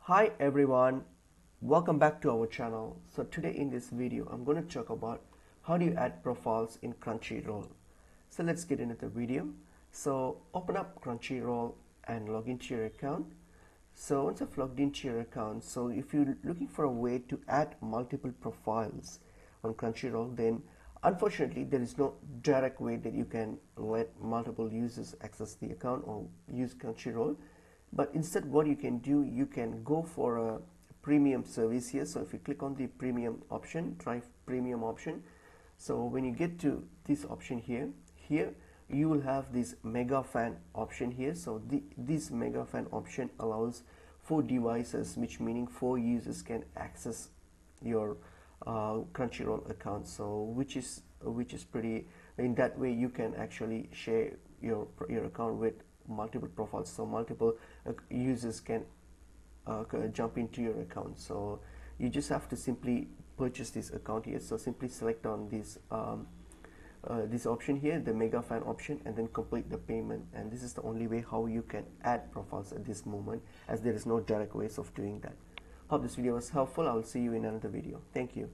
Hi everyone, welcome back to our channel. So today in this video I'm going to talk about how do you add profiles in Crunchyroll. So let's get into the video. So open up Crunchyroll and log into your account. So once I've logged into your account, so if you're looking for a way to add multiple profiles on Crunchyroll, then unfortunately there is no direct way that you can let multiple users access the account or use Crunchyroll. But instead what you can do, you can go for a premium service here. So if you click on the premium option, try premium option. So when you get to this option here you will have this mega fan option here. So this mega fan option allows 4 devices, which meaning 4 users can access your Crunchyroll account. So which is pretty, in that way you can actually share your account with multiple profiles, so multiple users can jump into your account. So you just have to simply purchase this account here. So simply select on this option here, the mega fan option, and then complete the payment. And this is the only way how you can add profiles at this moment, as there is no direct ways of doing that. Hope this video was helpful. I will see you in another video. Thank you.